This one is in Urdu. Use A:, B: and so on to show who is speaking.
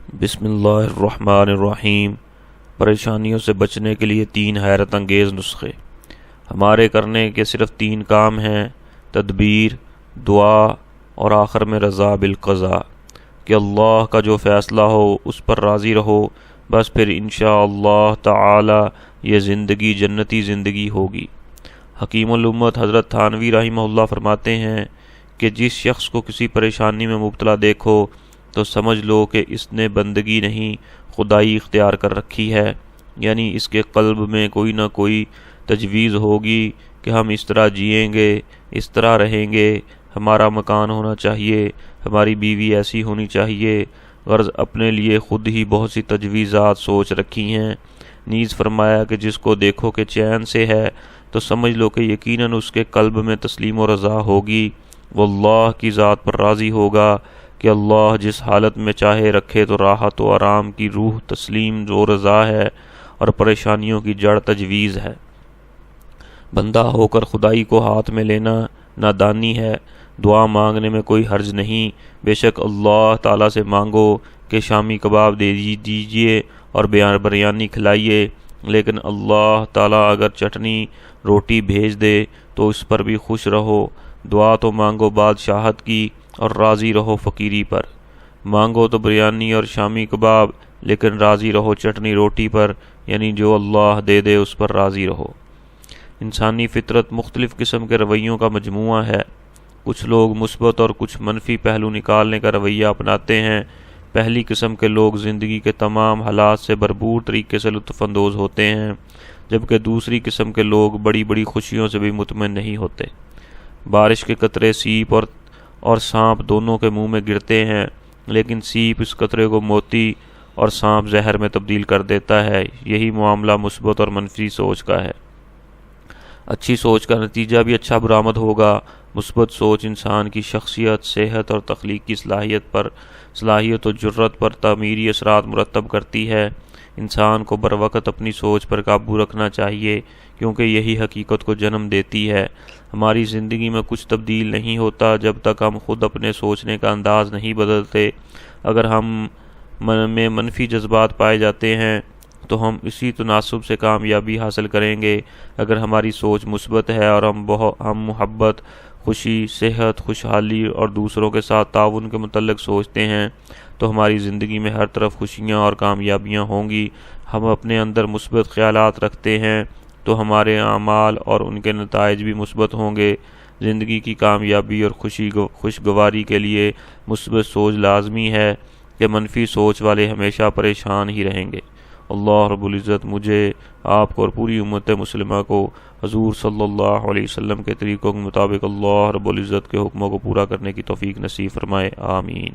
A: بسم اللہ الرحمن الرحیم۔ پریشانیوں سے بچنے کے لیے 3 حیرت انگیز نسخے۔ ہمارے کرنے کے صرف 3 کام ہیں: تدبیر، دعا اور آخر میں رضا بالقضاء، کہ اللہ کا جو فیصلہ ہو اس پر راضی رہو، بس پھر انشاءاللہ تعالی یہ زندگی جنتی زندگی ہوگی۔ حکیم الامت حضرت تھانوی رحمہ اللہ فرماتے ہیں کہ جس شخص کو کسی پریشانی میں مبتلا دیکھو تو سمجھ لو کہ اس نے بندگی نہیں خدائی اختیار کر رکھی ہے، یعنی اس کے قلب میں کوئی نہ کوئی تجویز ہوگی کہ ہم اس طرح جئیں گے، اس طرح رہیں گے، ہمارا مکان ہونا چاہیے، ہماری بیوی ایسی ہونی چاہیے، غرض اپنے لیے خود ہی بہت سی تجویزات سوچ رکھی ہیں۔ نیز فرمایا کہ جس کو دیکھو کہ چین سے ہے تو سمجھ لو کہ یقیناً اس کے قلب میں تسلیم و رضا ہوگی، وہ اللہ کی ذات پر راضی ہوگا کہ اللہ جس حالت میں چاہے رکھے، تو راحت و آرام کی روح تسلیم و رضا ہے اور پریشانیوں کی جڑ تجویز ہے۔ بندہ ہو کر خدائی کو ہاتھ میں لینا نادانی ہے۔ دعا مانگنے میں کوئی حرج نہیں، بے شک اللہ تعالیٰ سے مانگو کہ شامی کباب دے دیجئے اور بریانی کھلائیے، لیکن اللہ تعالیٰ اگر چٹنی روٹی بھیج دے تو اس پر بھی خوش رہو۔ دعا تو مانگو بادشاہت کی اور راضی رہو فقیری پر۔ مانگو تو بریانی اور شامی کباب، لیکن راضی رہو چٹنی روٹی پر، یعنی جو اللہ دے دے اس پر راضی رہو۔ انسانی فطرت مختلف قسم کے رویوں کا مجموعہ ہے۔ کچھ لوگ مثبت اور کچھ منفی پہلو نکالنے کا رویہ اپناتے ہیں۔ پہلی قسم کے لوگ زندگی کے تمام حالات سے بھرپور طریقے سے لطف اندوز ہوتے ہیں، جبکہ دوسری قسم کے لوگ بڑی بڑی خوشیوں سے بھی مطمئن نہیں ہوتے۔ بارش کے قطرے سیپ اور سانپ دونوں کے منہ میں گرتے ہیں، لیکن سیپ اس قطرے کو موتی اور سانپ زہر میں تبدیل کر دیتا ہے۔ یہی معاملہ مثبت اور منفی سوچ کا ہے۔ اچھی سوچ کا نتیجہ بھی اچھا برآمد ہوگا۔ مثبت سوچ انسان کی شخصیت، صحت اور تخلیقی صلاحیت و جرت پر تعمیری اثرات مرتب کرتی ہے۔ انسان کو بروقت اپنی سوچ پر قابو رکھنا چاہیے، کیونکہ یہی حقیقت کو جنم دیتی ہے۔ ہماری زندگی میں کچھ تبدیل نہیں ہوتا جب تک ہم خود اپنے سوچنے کا انداز نہیں بدلتے۔ اگر ہم میں منفی جذبات پائے جاتے ہیں تو ہم اسی تناسب سے کامیابی حاصل کریں گے۔ اگر ہماری سوچ مثبت ہے اور ہم محبت، خوشی، صحت، خوشحالی اور دوسروں کے ساتھ تعاون کے متعلق سوچتے ہیں تو ہماری زندگی میں ہر طرف خوشیاں اور کامیابیاں ہوں گی۔ ہم اپنے اندر مثبت خیالات رکھتے ہیں تو ہمارے اعمال اور ان کے نتائج بھی مثبت ہوں گے۔ زندگی کی کامیابی اور خوشگواری کے لیے مثبت سوچ لازمی ہے، کہ منفی سوچ والے ہمیشہ پریشان ہی رہیں گے۔ اللہ رب العزت مجھے، آپ کو اور پوری امت مسلمہ کو حضور صلی اللہ علیہ وسلم کے طریقوں کے مطابق اللہ رب العزت کے حکموں کو پورا کرنے کی توفیق نصیب فرمائے، آمین۔